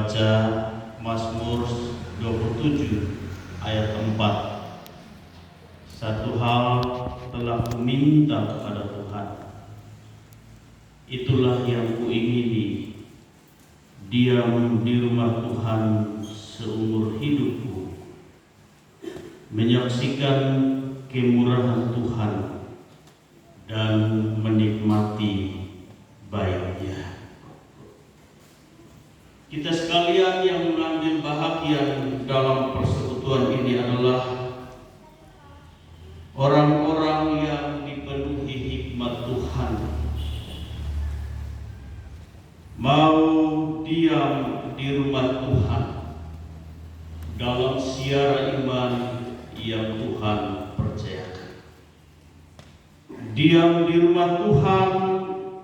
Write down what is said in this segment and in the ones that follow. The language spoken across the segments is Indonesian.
membaca Mazmur 27 ayat 4. Satu hal telah kuminta kepada Tuhan, itulah yang kuingini, diam di rumah Tuhan seumur hidupku, menyaksikan kemurahan Tuhan dan menikmati baiknya. Kita sekalian yang mengambil bahagian dalam persekutuan ini adalah orang-orang yang dipenuhi hikmat Tuhan, mau diam di rumah Tuhan dalam siara iman yang Tuhan percayakan. Diam di rumah Tuhan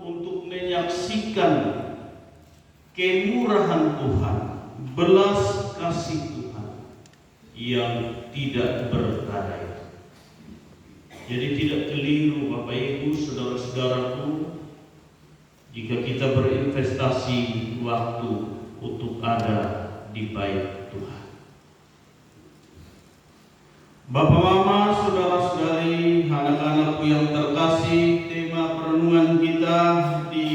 untuk menyaksikan kemurahan Tuhan, belas kasih Tuhan yang tidak bertarai. Jadi tidak keliru Bapak Ibu, saudara-saudaraku, jika kita berinvestasi waktu untuk ada di bait Tuhan. Bapak Mama, saudara-saudari, anak-anakku yang terkasih, tema perenungan kita di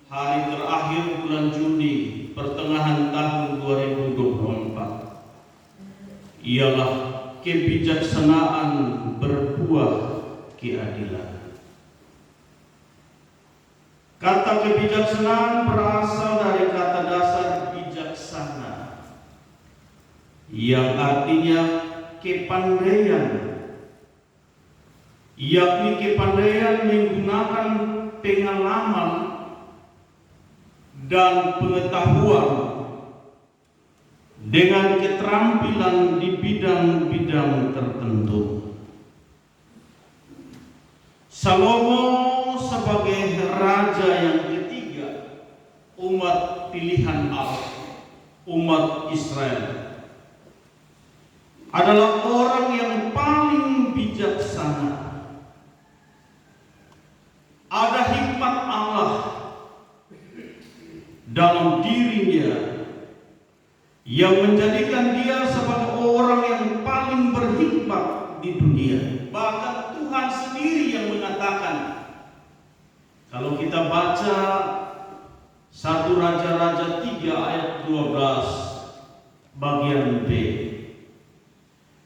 hari terakhir bulan Juni pertengahan tahun 2024 ialah kebijaksanaan berbuah keadilan. Kata kebijaksanaan berasal dari kata dasar bijaksana yang artinya kepandaian, yakni kepandaian menggunakan pengalaman dan pengetahuan dengan keterampilan di bidang-bidang tertentu. Salomo sebagai raja yang ketiga umat pilihan Allah, umat Israel, adalah orang yang paling bijaksana. Ada hikmat Allah dalam dirinya yang menjadikan dia sebagai orang yang paling berhikmat di dunia. Bahkan Tuhan sendiri yang mengatakan, kalau kita baca 1 Raja-Raja 3 ayat 12 bagian B,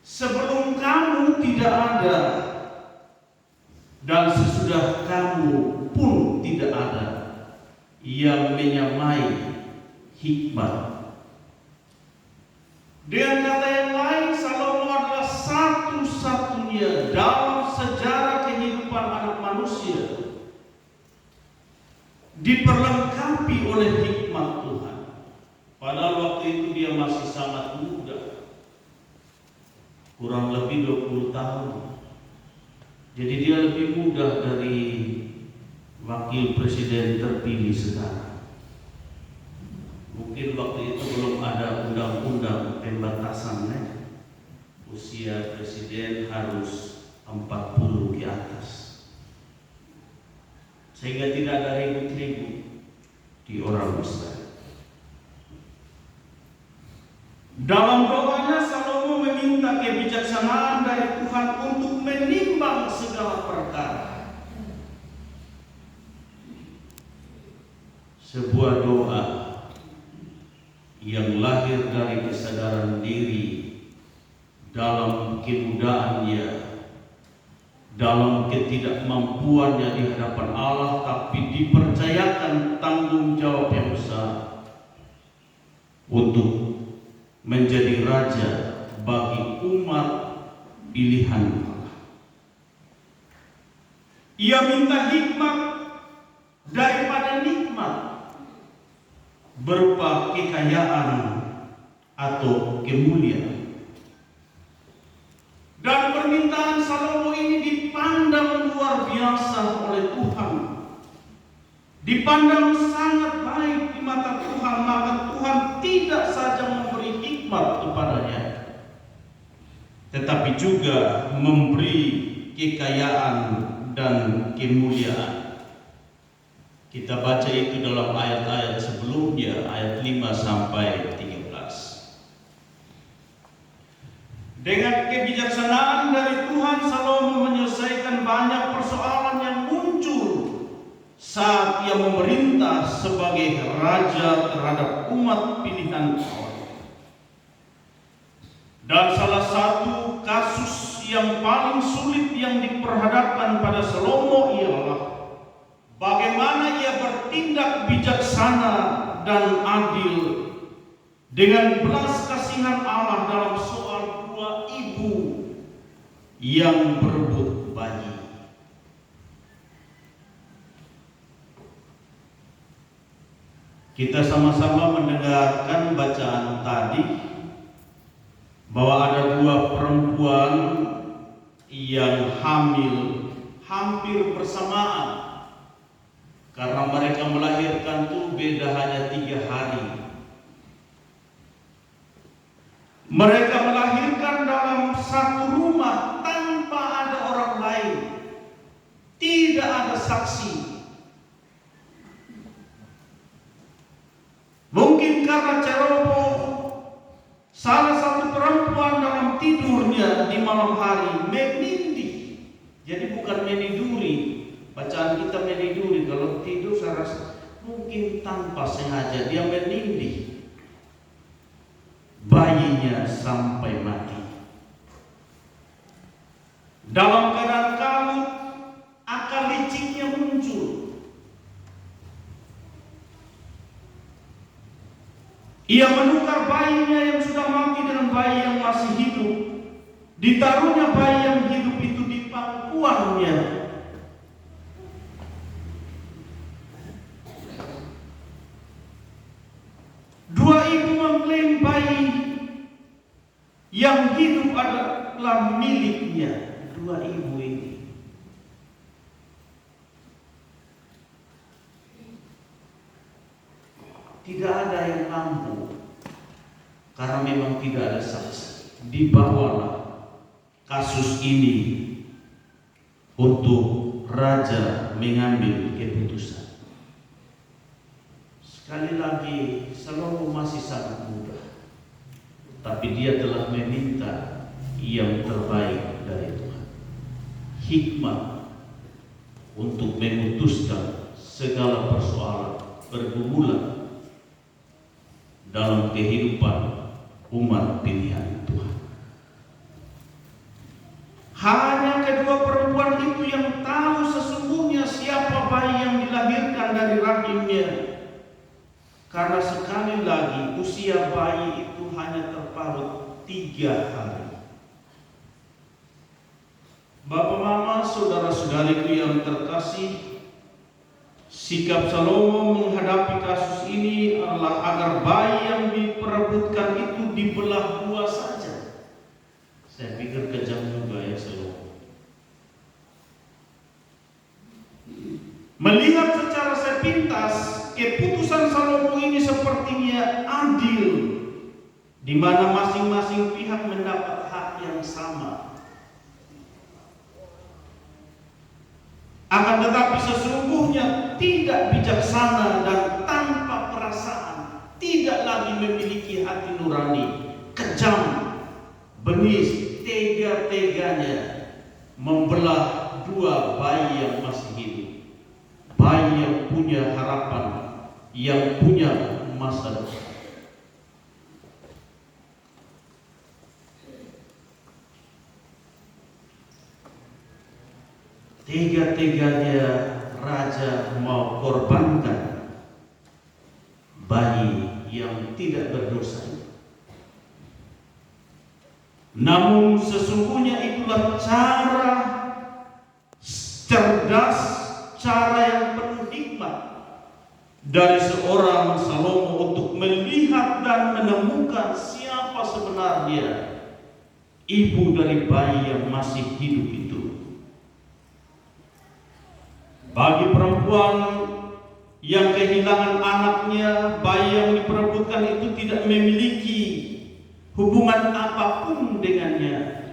sebelum kamu tidak ada dan sesudah kamu pun tidak ada yang menyamai hikmat. Dengan kata yang lain, Salomo adalah satu-satunya dalam sejarah kehidupan anak manusia diperlengkapi oleh hikmat Tuhan. Padahal waktu itu dia masih sangat muda, kurang lebih 20 tahun. Jadi dia lebih muda dari wakil presiden terpilih sekarang. Mungkin waktu itu belum ada undang-undang pembatasan usia presiden harus 40 ke atas, sehingga tidak ada ribut-ribut di orang Israel. Dalam doanya Salomo meminta kebijaksanaan dari Tuhan untuk menimbang segala perkara. Sebuah doa yang lahir dari kesadaran diri dalam kemudaannya, dalam ketidakmampuannya di hadapan Allah, tapi dipercayakan tanggung jawab yang besar untuk menjadi raja bagi umat pilihan Allah. Ia minta hikmat daripada nikmat berupa kekayaan atau kemuliaan. Dan permintaan Salomo ini dipandang luar biasa oleh Tuhan, dipandang sangat baik di mata Tuhan. Maka Tuhan tidak saja memberi hikmat kepadanya, tetapi juga memberi kekayaan dan kemuliaan. Kita baca itu dalam ayat-ayat sebelumnya, ayat 5 sampai 13. Dengan kebijaksanaan dari Tuhan, Salomo menyelesaikan banyak persoalan yang muncul saat ia memerintah sebagai raja terhadap umat pilihan Allah. Dan salah satu kasus yang paling sulit yang diperhadapkan pada Salomo ialah bagaimana ia bertindak bijaksana dan adil dengan belas kasihan Allah dalam soal dua ibu yang berebut bayi. Kita sama-sama mendengarkan bacaan tadi bahwa ada dua perempuan yang hamil hampir bersamaan. Karena mereka melahirkan itu beda hanya 3 hari. Mereka melahirkan dalam satu rumah tanpa ada orang lain. Tidak ada saksi. Mungkin karena ceroboh salah satu perempuan dalam tidurnya di malam hari menindih. Jadi bukan meniduri. Bacaan kita meniduri, kalau tidur saya rasa mungkin tanpa sengaja dia menindih bayinya sampai mati. Dalam keadaan kalut, akal liciknya muncul. Ia menukar bayinya yang sudah mati dengan bayi yang masih hidup. Ditaruhnya bayi yang hidup itu di pangkuannya. Dua ibu mengklaim bayi yang hidup adalah miliknya. Dua ibu ini tidak ada yang mampu karena memang tidak ada saksi. Dibawalah kasus ini untuk raja mengambil keputusan. Sekali lagi, Salomo masih sangat muda, tapi dia telah meminta yang terbaik dari Tuhan. Hikmat untuk memutuskan segala persoalan bergumulan dalam kehidupan umat pilihan Tuhan. Hanya kedua perempuan itu yang tahu sesungguhnya siapa bayi yang dilahirkan dari rahimnya. Karena sekali lagi usia bayi itu hanya terpaut 3 hari. Bapak, mama, saudara-saudariku yang terkasih, sikap Salomo menghadapi kasus ini adalah agar bayi yang diperebutkan itu dibelah 2 saja. Saya pikir kejam juga ya Salomo. Melihat secara sepintas, keputusan Salomo ini sepertinya adil, di mana masing-masing pihak mendapat hak yang sama. Akan tetapi sesungguhnya tidak bijaksana dan tanpa perasaan, tidak lagi memiliki hati nurani, kejam, bengis, tega-teganya membelah 2 bayi yang masih hidup, bayi yang punya harapan, yang punya masa depan. Tega-teganya raja mau korbankan bayi yang tidak berdosa. Namun sesungguhnya itulah cara cerdas, cara yang penuh hikmat dari seorang Salomo untuk melihat dan menemukan siapa sebenarnya ibu dari bayi yang masih hidup itu. Bagi perempuan yang kehilangan anaknya, bayi yang diperebutkan itu tidak memiliki hubungan apapun dengannya.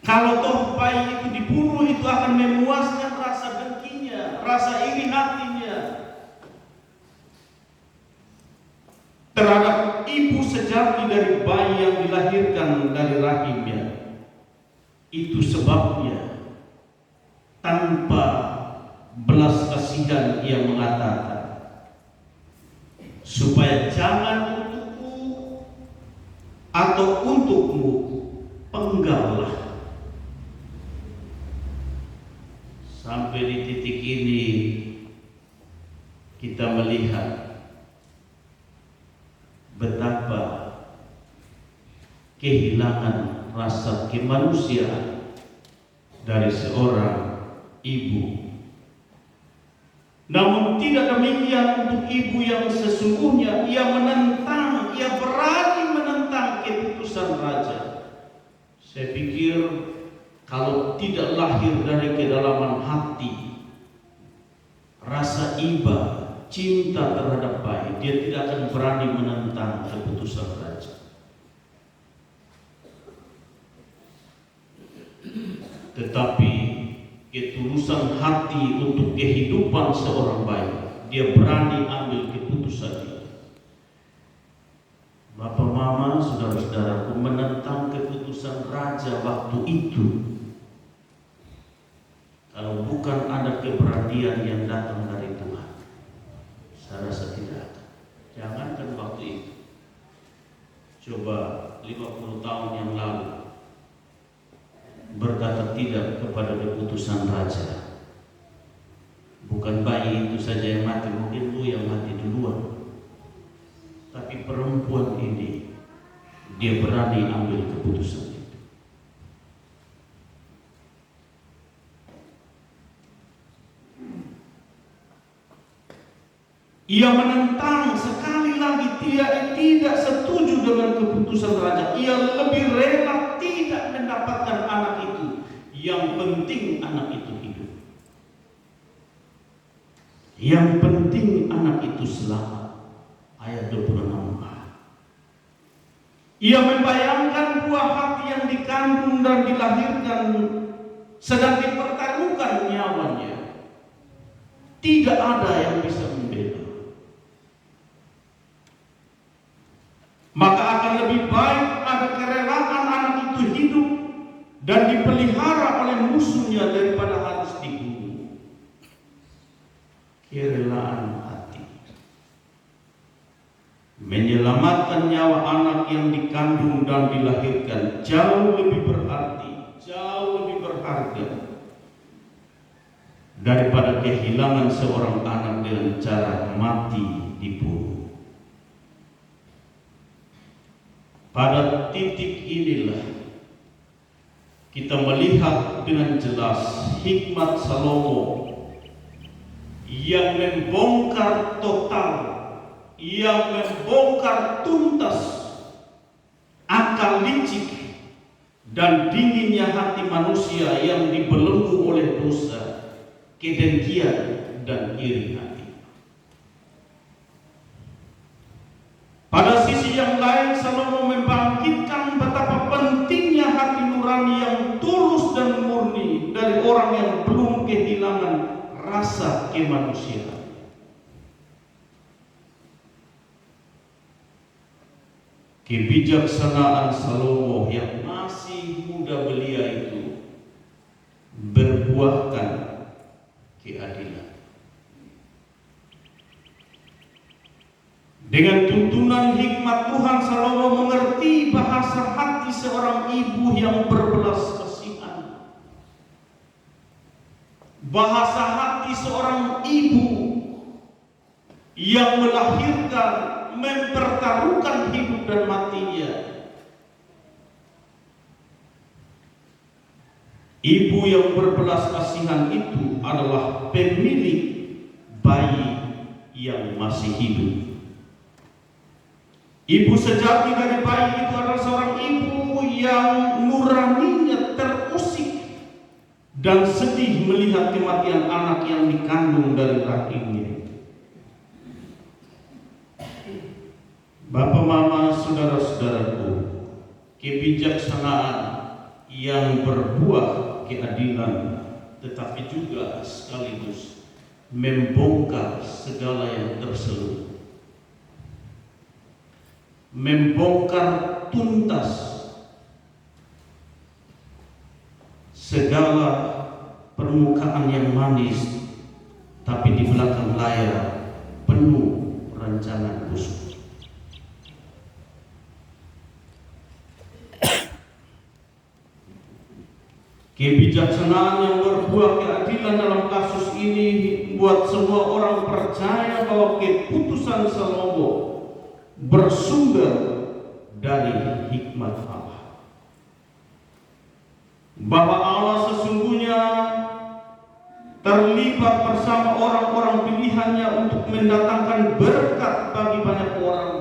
Kalau toh bayi itu dibunuh, itu akan memuaskan rasa dengkinya, rasa iri hatinya. terhadap ibu sejati dari bayi yang dilahirkan dari rahimnya. Itu sebabnya tanpa belas kasihan ia mengatakan, supaya jangan untukku atau untukmu penggallah. Sampai di titik ini kita melihat betapa kehilangan rasa kemanusiaan dari seorang ibu. Namun tidak demikian untuk ibu yang sesungguhnya. Ia menentang, ia berani menentang keputusan raja. Saya pikir kalau tidak lahir dari kedalaman hati rasa iba, cinta terhadap bayi, dia tidak akan berani menentang keputusan raja. Tetapi ketulusan hati untuk kehidupan seorang bayi, dia berani ambil keputusan itu. Bapak, mama, saudara-saudaraku, menentang keputusan raja waktu itu, kalau bukan ada keberanian yang datang dari Tuhan, saya rasa tidak akan. Jangankan waktu itu, coba 50 tahun yang lalu berkata tidak kepada keputusan raja. Bukan bayi itu saja yang mati, mungkin lu yang mati duluan. Tapi perempuan ini, dia berani ambil keputusan itu. Ia menentang, sekali lagi dia tidak setuju dengan keputusan raja. Ia lebih rela tidak mendapatkan anak itu. Yang penting anak itu hidup. Yang penting anak itu selamat. Ayat 26a. Ia membayangkan buah hati yang dikandung dan dilahirkan sedang dipertaruhkan nyawanya. Tidak ada yang bisa membela. Maka akan lebih baik ada kerelaan anak itu hidup dan dipelihara oleh musuhnya daripada harus dibunuh. Kerelaan hati menyelamatkan nyawa anak yang dikandung dan dilahirkan jauh lebih berarti, jauh lebih berharga daripada kehilangan seorang anak dengan cara mati dibunuh. Pada titik inilah kita melihat dengan jelas hikmat Salomo yang membongkar total, yang membongkar tuntas akal licik dan dinginnya hati manusia yang dibelenggu oleh dosa, kedengkian dan iri hati. Pada sisi yang lain, Salomo membangkitkan betapa pentingnya hati nurani yang tulus dan murni dari orang yang belum kehilangan rasa kemanusiaan. Kebijaksanaan Salomo yang masih muda belia itu berbuahkan keadilan. Dengan tuntunan hikmat Tuhan, Salomo mengerti bahasa hati seorang ibu yang berbelas kasihan. Bahasa hati seorang ibu yang melahirkan, mempertaruhkan hidup dan matinya. Ibu yang berbelas kasihan itu adalah pemilik bayi yang masih hidup. Ibu sejati dari bayi itu adalah seorang ibu yang nuraninya terusik dan sedih melihat kematian anak yang dikandung dari rahimnya. Bapak, mama, saudara-saudaraku, kebijaksanaan yang berbuah keadilan tetapi juga sekaligus membongkar segala yang terselubung. membongkar tuntas segala permukaan yang manis, tapi di belakang layar penuh rancangan busuk. Kebijaksanaan yang berbuah keadilan dalam kasus ini membuat semua orang percaya bahwa keputusan Salomo bersumber dari hikmat Allah. Bahwa Allah sesungguhnya terlibat bersama orang-orang pilihannya untuk mendatangkan berkat bagi banyak orang,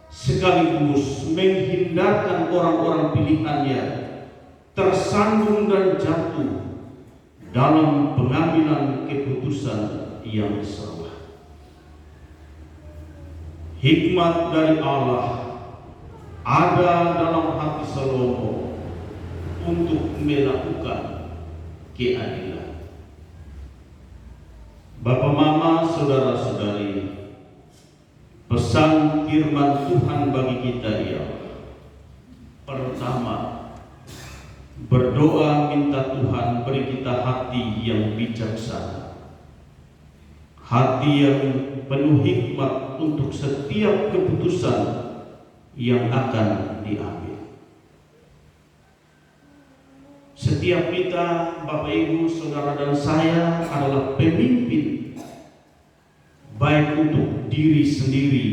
sekaligus menghindarkan orang-orang pilihannya tersandung dan jatuh dalam pengambilan keputusan yang salah. Hikmat dari Allah ada dalam hati Salomo untuk melakukan keadilan. Bapak, Mama, saudara-saudari, pesan firman Tuhan bagi kita ialah: pertama, berdoa minta Tuhan beri kita hati yang bijaksana, hati yang penuh hikmat untuk setiap keputusan yang akan diambil. Setiap kita, Bapak, Ibu, Saudara, dan saya adalah pemimpin, baik untuk diri sendiri,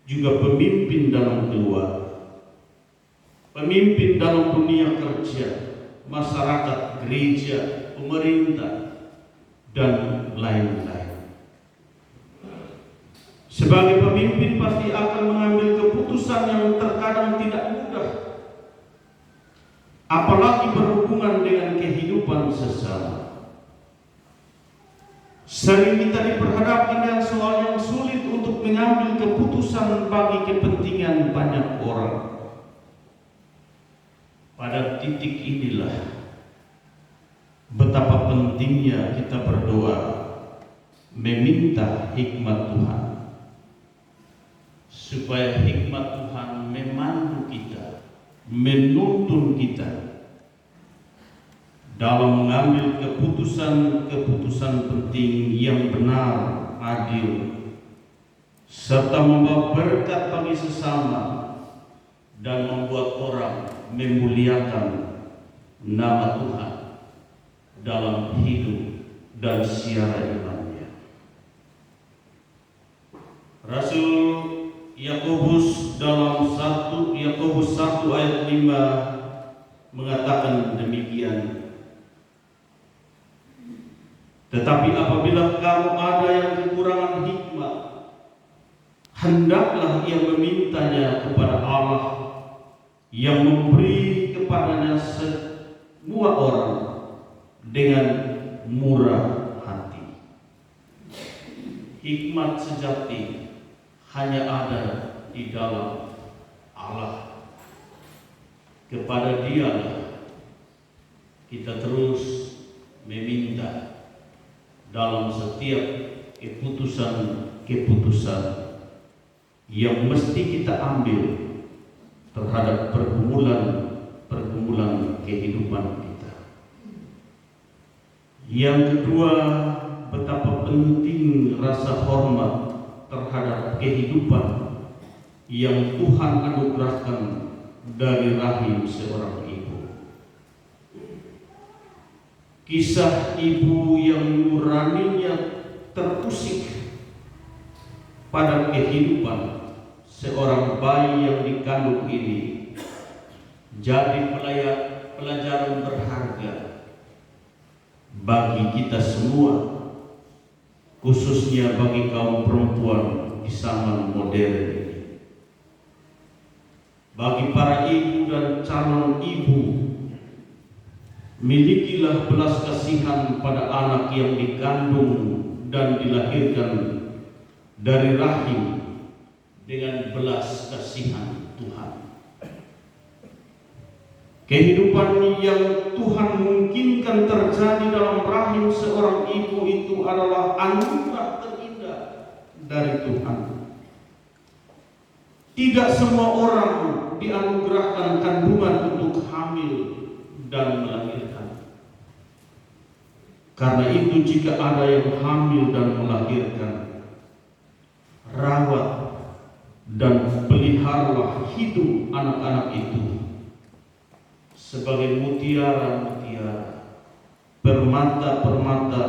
juga pemimpin dalam keluarga, pemimpin dalam dunia kerja, masyarakat, gereja, pemerintah, dan lain-lain. Sebagai pemimpin pasti akan mengambil keputusan yang terkadang tidak mudah, apalagi berhubungan dengan kehidupan sesama. Sering kita diperhadapkan dengan soal yang sulit untuk mengambil keputusan bagi kepentingan banyak orang. Pada titik inilah betapa pentingnya kita berdoa, meminta hikmat Tuhan, supaya hikmat Tuhan memandu kita, menuntun kita dalam mengambil keputusan-keputusan penting yang benar, adil, serta membawa berkat bagi sesama dan membuat orang memuliakan nama Tuhan dalam hidup dan siara imannya. Rasul Yakobus dalam 1 Yakobus 1 ayat 5 mengatakan demikian: tetapi apabila kamu ada yang kekurangan hikmat, hendaklah ia memintanya kepada Allah yang memberi kepadanya semua orang dengan murah hati. Hikmat sejati hanya ada di dalam Allah. Kepada Dialah kita terus meminta dalam setiap keputusan-keputusan yang mesti kita ambil terhadap pergumulan kehidupan kita. Yang kedua, betapa penting rasa hormat terhadap kehidupan yang Tuhan anugerahkan dari rahim seorang ibu. Kisah ibu yang nuraninya terusik pada kehidupan seorang bayi yang dikandung ini jadi pelajaran berharga bagi kita semua, khususnya bagi kaum perempuan di zaman modern ini. Bagi para ibu dan calon ibu, milikilah belas kasihan pada anak yang dikandung dan dilahirkan dari rahim dengan belas kasihan Tuhan. Kehidupan yang Tuhan mungkinkan terjadi dalam rahim seorang ibu itu adalah anugerah terindah dari Tuhan. Tidak semua orang dianugerahkan kandungan untuk hamil dan melahirkan. Karena itu jika ada yang hamil dan melahirkan, rawat dan peliharalah hidup anak-anak itu sebagai mutiara-mutiara, permata-permata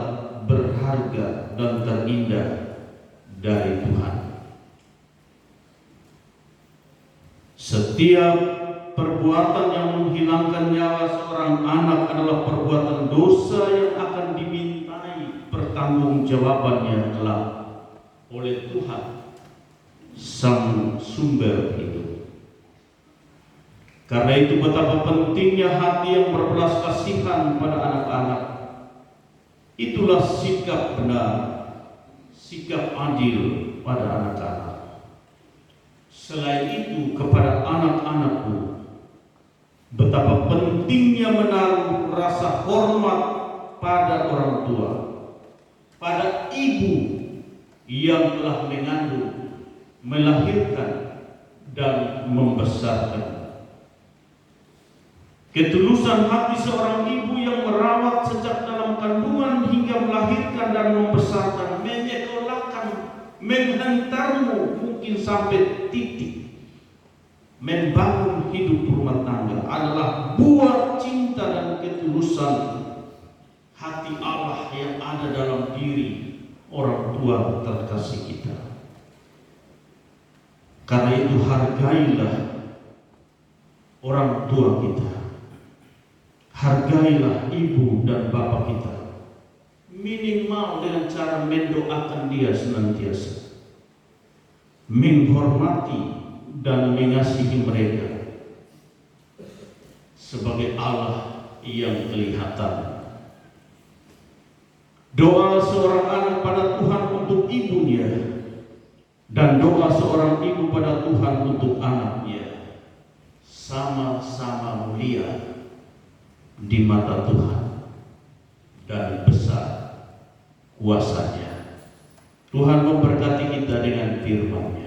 berharga dan terindah dari Tuhan. Setiap perbuatan yang menghilangkan nyawa seorang anak adalah perbuatan dosa yang akan dimintai pertanggungjawabannya kelak oleh Tuhan, Sang Sumber hidup. Karena itu betapa pentingnya hati yang berbelas kasihan pada anak-anak. Itulah sikap benar, sikap adil pada anak-anak. Selain itu kepada anak-anakku, betapa pentingnya menaruh rasa hormat pada orang tua, pada ibu yang telah mengandung, melahirkan, dan membesarkan. Ketulusan hati seorang ibu yang merawat sejak dalam kandungan hingga melahirkan dan membesarkan, menyekolahkan, menghantarmu mungkin sampai titik membangun hidup rumah tangga adalah buah cinta dan ketulusan hati Allah yang ada dalam diri orang tua terkasih kita. Karena itu hargailah orang tua kita, hargailah ibu dan bapak kita, minimal dengan cara mendoakan dia senantiasa, menghormati dan mengasihi mereka sebagai Allah yang kelihatan. Doa seorang anak pada Tuhan untuk ibunya dan doa seorang ibu pada Tuhan untuk anaknya sama-sama mulia di mata Tuhan dan besar kuasa-Nya. Tuhan memberkati kita dengan firman-Nya.